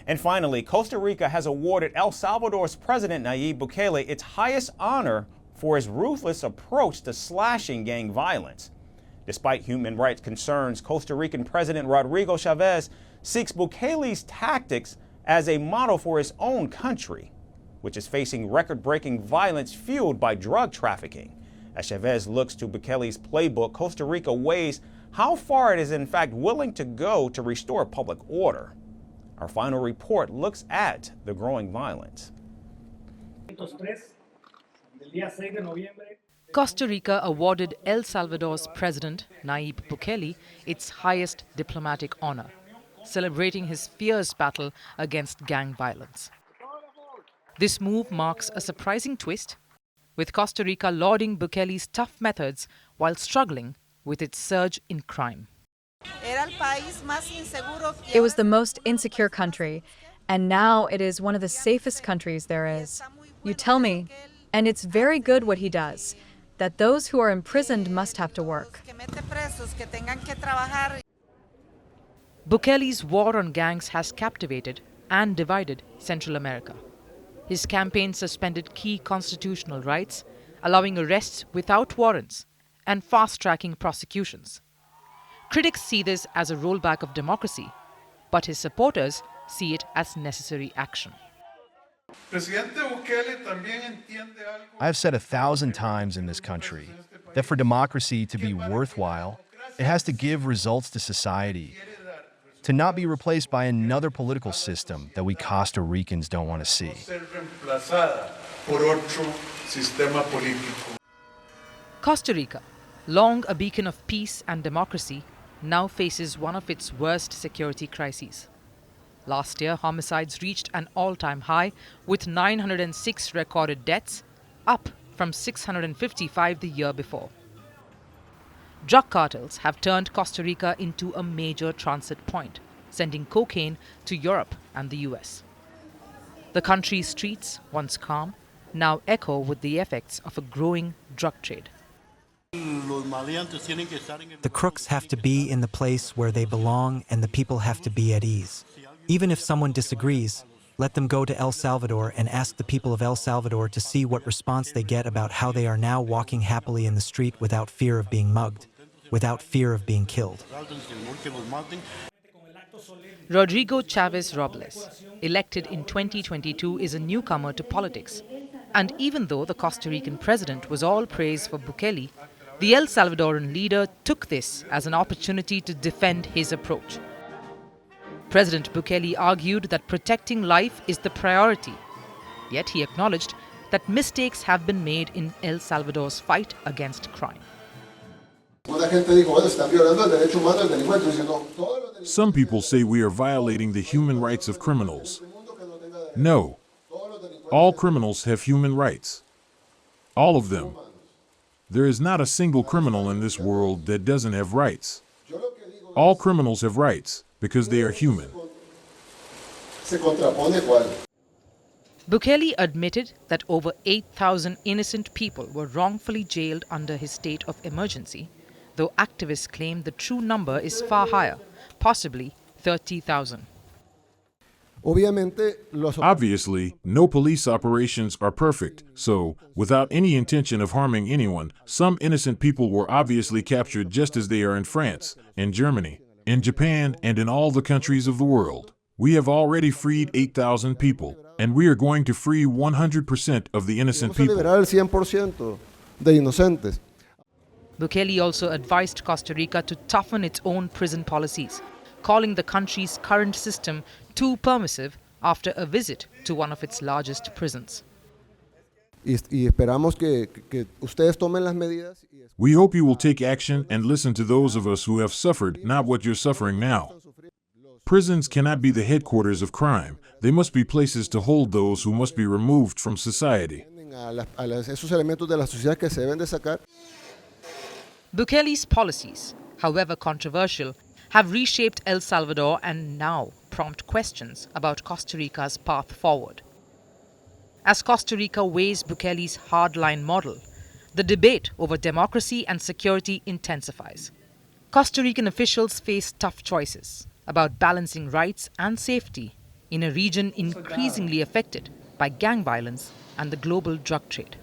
And finally, Costa Rica has awarded El Salvador's President Nayib Bukele its highest honor for his ruthless approach to slashing gang violence. Despite human rights concerns, Costa Rican President Rodrigo Chavez seeks Bukele's tactics as a model for his own country, which is facing record-breaking violence fueled by drug trafficking. As Chavez looks to Bukele's playbook, Costa Rica weighs how far it is in fact willing to go to restore public order. Our final report looks at the growing violence. Costa Rica awarded El Salvador's President, Nayib Bukele, its highest diplomatic honor, celebrating his fierce battle against gang violence. This move marks a surprising twist, with Costa Rica lauding Bukele's tough methods while struggling with its surge in crime. It was the most insecure country, and now it is one of the safest countries there is. You tell me, and it's very good what he does, that those who are imprisoned must have to work. Bukele's war on gangs has captivated and divided Central America. His campaign suspended key constitutional rights, allowing arrests without warrants and fast-tracking prosecutions. Critics see this as a rollback of democracy, but his supporters see it as necessary action. I've said 1,000 times in this country that for democracy to be worthwhile, it has to give results to society, to not be replaced by another political system that we Costa Ricans don't want to see. Costa Rica, long a beacon of peace and democracy, now faces one of its worst security crises. Last year, homicides reached an all-time high with 906 recorded deaths, up from 655 the year before. Drug cartels have turned Costa Rica into a major transit point, sending cocaine to Europe and the US. The country's streets, once calm, now echo with the effects of a growing drug trade. The crooks have to be in the place where they belong, and the people have to be at ease. Even if someone disagrees, let them go to El Salvador and ask the people of El Salvador to see what response they get about how they are now walking happily in the street without fear of being mugged, without fear of being killed. Rodrigo Chavez Robles, elected in 2022, is a newcomer to politics. And even though the Costa Rican president was all praise for Bukele, the El Salvadoran leader took this as an opportunity to defend his approach. President Bukele argued that protecting life is the priority, yet he acknowledged that mistakes have been made in El Salvador's fight against crime. Some people say we are violating the human rights of criminals. No. All criminals have human rights. All of them. There is not a single criminal in this world that doesn't have rights. All criminals have rights because they are human. Bukele admitted that over 8,000 innocent people were wrongfully jailed under his state of emergency, though activists claim the true number is far higher, possibly 30,000. Obviously, no police operations are perfect, so, without any intention of harming anyone, some innocent people were obviously captured just as they are in France, in Germany, in Japan, and in all the countries of the world. We have already freed 8,000 people, and we are going to free 100% of the innocent people. Bukele also advised Costa Rica to toughen its own prison policies, calling the country's current system too permissive after a visit to one of its largest prisons. We hope you will take action and listen to those of us who have suffered, not what you're suffering now. Prisons cannot be the headquarters of crime. They must be places to hold those who must be removed from society. Bukele's policies, however controversial, have reshaped El Salvador and now prompt questions about Costa Rica's path forward. As Costa Rica weighs Bukele's hardline model, the debate over democracy and security intensifies. Costa Rican officials face tough choices about balancing rights and safety in a region increasingly affected by gang violence and the global drug trade.